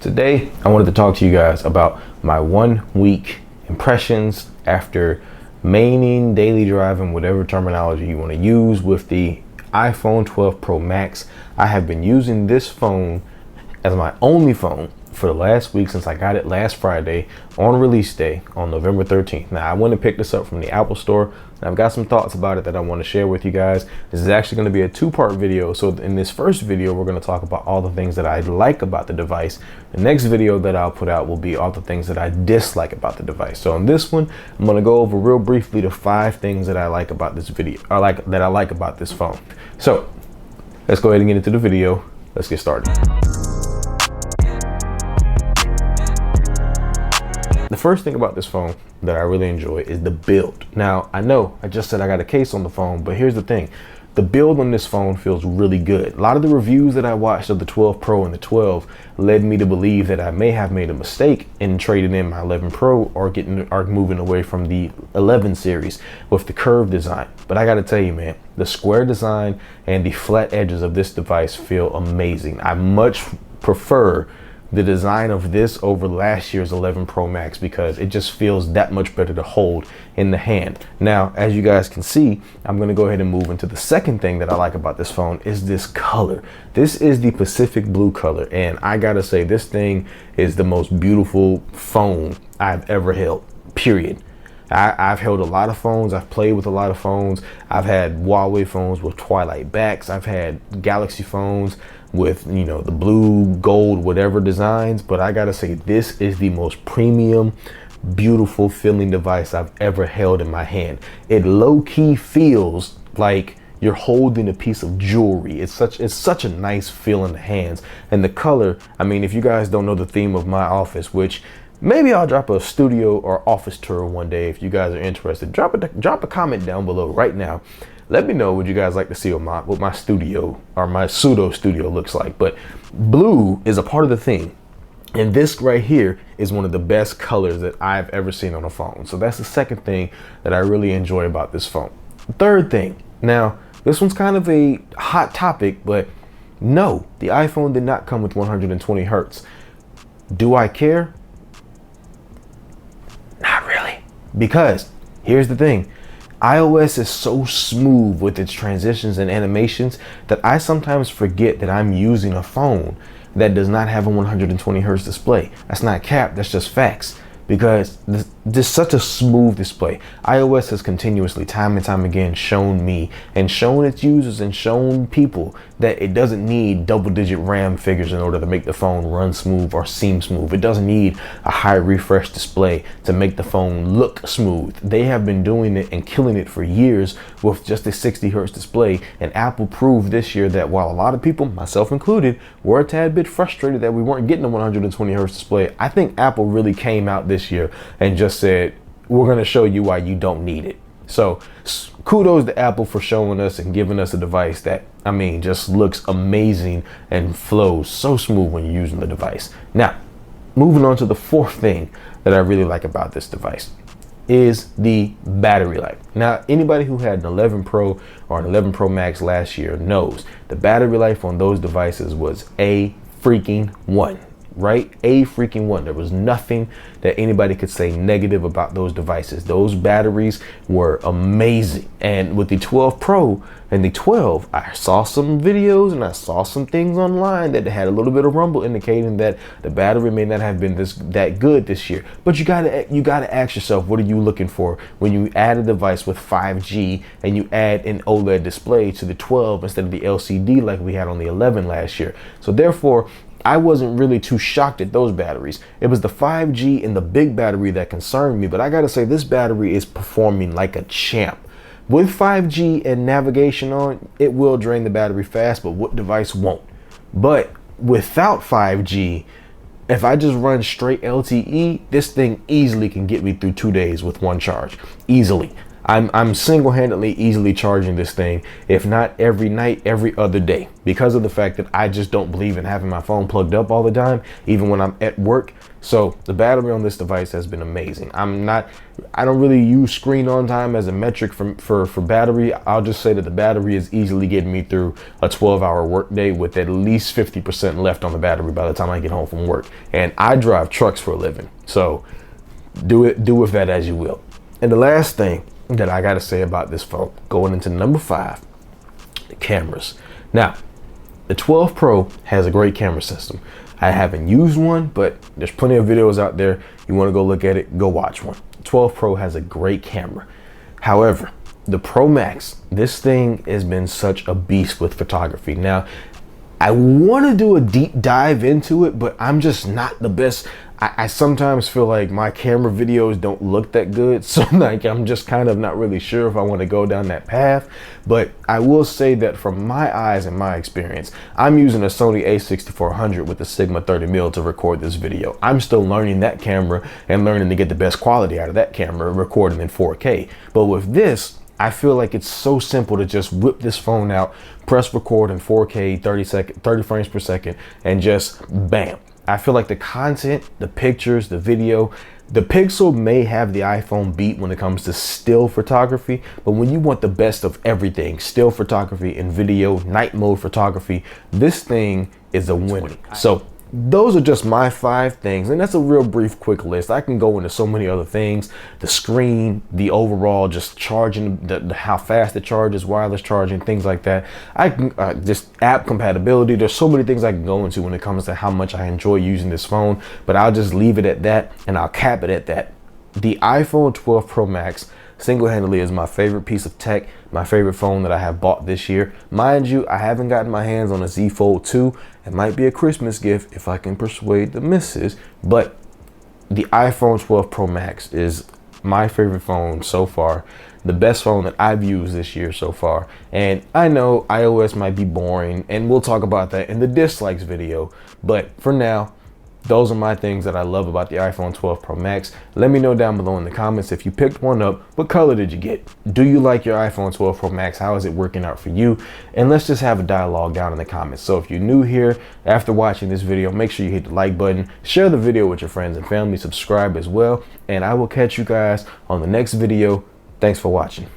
Today, I wanted to talk to you guys about my 1 week impressions after maining, daily driving, whatever terminology you want to use with the iPhone 12 Pro Max. I have been using this phone as my only phone for the last week since I got it last Friday on release day on November 13th. Now, I went and picked this up from the Apple Store, and I've got some thoughts about it that I want to share with you guys. This is actually going to be a two-part video. So in this first video, we're going to talk about all the things that I like about the device. The next video that I'll put out will be all the things that I dislike about the device. So in this one, I'm going to go over real briefly the 5 things that I like about this video, that I like about this phone. So let's go ahead and get into the video. Let's get started. The first thing about this phone that I really enjoy is the build. Now, I know I just said I got a case on the phone, but here's the thing. The build on this phone feels really good. A lot of the reviews that I watched of the 12 Pro and the 12 led me to believe that I may have made a mistake in trading in my 11 Pro or moving away from the 11 series with the curved design. But I gotta tell you, man, the square design and the flat edges of this device feel amazing. I much prefer the design of this over last year's 11 Pro Max because it just feels that much better to hold in the hand. Now, as you guys can see, I'm going to go ahead and move into the second thing that I like about this phone is this color. This is the Pacific blue color, and I gotta say this thing is the most beautiful phone I've ever held, period. I've held a lot of phones. I've played with a lot of phones. I've had Huawei phones with twilight backs. I've had Galaxy phones with, you know, the blue, gold, whatever designs. But I gotta say, this is the most premium, beautiful feeling device I've ever held in my hand. It low-key feels like you're holding a piece of jewelry. It's such a nice feel in the hands. And the color, I mean, if you guys don't know the theme of my office, which maybe I'll drop a studio or office tour one day if you guys are interested. Drop a comment down below right now. Let me know what you guys like to see what my studio or my pseudo studio looks like. But blue is a part of the theme. And this right here is one of the best colors that I've ever seen on a phone. So that's the second thing that I really enjoy about this phone. Third thing, now this one's kind of a hot topic, but no, the iPhone did not come with 120 hertz. Do I care? Not really. Because here's the thing. iOS is so smooth with its transitions and animations that I sometimes forget that I'm using a phone that does not have a 120 hertz display. That's not cap, that's just facts. Because this is such a smooth display. iOS has continuously, time and time again, shown me and shown its users and shown people that it doesn't need double-digit RAM figures in order to make the phone run smooth or seem smooth. It doesn't need a high refresh display to make the phone look smooth. They have been doing it and killing it for years with just a 60 hertz display. And Apple proved this year that while a lot of people, myself included, were a tad bit frustrated that we weren't getting a 120 hertz display, I think Apple really came out this year and just said, we're going to show you why you don't need it. So kudos to Apple for showing us and giving us a device that, I mean, just looks amazing and flows so smooth when you're using the device. Now, moving on to the fourth thing that I really like about this device is the battery life. Now, anybody who had an 11 Pro or an 11 Pro Max last year knows the battery life on those devices was a freaking 1. Right? A freaking 1. There was nothing that anybody could say negative about those devices. Those batteries were amazing. And with the 12 Pro and the 12, I saw some videos and I saw some things online that had a little bit of rumble indicating that the battery may not have been that good this year. But you gotta ask yourself, what are you looking for when you add a device with 5G and you add an OLED display to the 12 instead of the LCD like we had on the 11 last year? So therefore, I wasn't really too shocked at those batteries. It was the 5G and the big battery that concerned me, but I gotta say this battery is performing like a champ. With 5G and navigation on, it will drain the battery fast, but what device won't? But without 5G, if I just run straight LTE, this thing easily can get me through 2 days with one charge. Easily. I'm single-handedly easily charging this thing, if not every night, every other day, because of the fact that I just don't believe in having my phone plugged up all the time, even when I'm at work. So the battery on this device has been amazing. I don't really use screen on time as a metric for battery. I'll just say that the battery is easily getting me through a 12-hour workday with at least 50% left on the battery by the time I get home from work. And I drive trucks for a living, so do with that as you will. And the last thing that I gotta say about this phone, going into number 5, the cameras. Now, the 12 Pro has a great camera system. I haven't used one, but there's plenty of videos out there. You want to go look at it, go watch one. 12 Pro has a great camera. However, the Pro Max, this thing has been such a beast with photography. Now, I want to do a deep dive into it, but I'm just not the best. I sometimes feel like my camera videos don't look that good, so like I'm just kind of not really sure if I want to go down that path. But I will say that from my eyes and my experience, I'm using a Sony a6400 with the Sigma 30mm to record this video. I'm still learning that camera and learning to get the best quality out of that camera, recording in 4K. But with this, I feel like it's so simple to just whip this phone out, press record in 4K, 30 frames per second, and just bam. I feel like the content, the pictures, the video, the Pixel may have the iPhone beat when it comes to still photography, but when you want the best of everything, still photography and video, night mode photography, this thing is a winner. So those are just my 5 things, and that's a real brief, quick list. I can go into so many other things: the screen, the overall just charging, how fast it charges, wireless charging, things like that. I can just app compatibility. There's so many things I can go into when it comes to how much I enjoy using this phone, but I'll just leave it at that, and I'll cap it at that. The iPhone 12 Pro Max single-handedly is my favorite piece of tech, my favorite phone that I have bought this year. Mind you, I haven't gotten my hands on a Z Fold 2. It might be a Christmas gift if I can persuade the missus, but the iPhone 12 Pro Max is my favorite phone so far, the best phone that I've used this year so far. And I know iOS might be boring, and we'll talk about that in the dislikes video, but for now, those are my things that I love about the iPhone 12 Pro Max. Let me know down below in the comments if you picked one up. What color did you get? Do you like your iPhone 12 Pro Max? How is it working out for you? And let's just have a dialogue down in the comments. So if you're new here, after watching this video, make sure you hit the like button, share the video with your friends and family, subscribe as well, and I will catch you guys on the next video. Thanks for watching.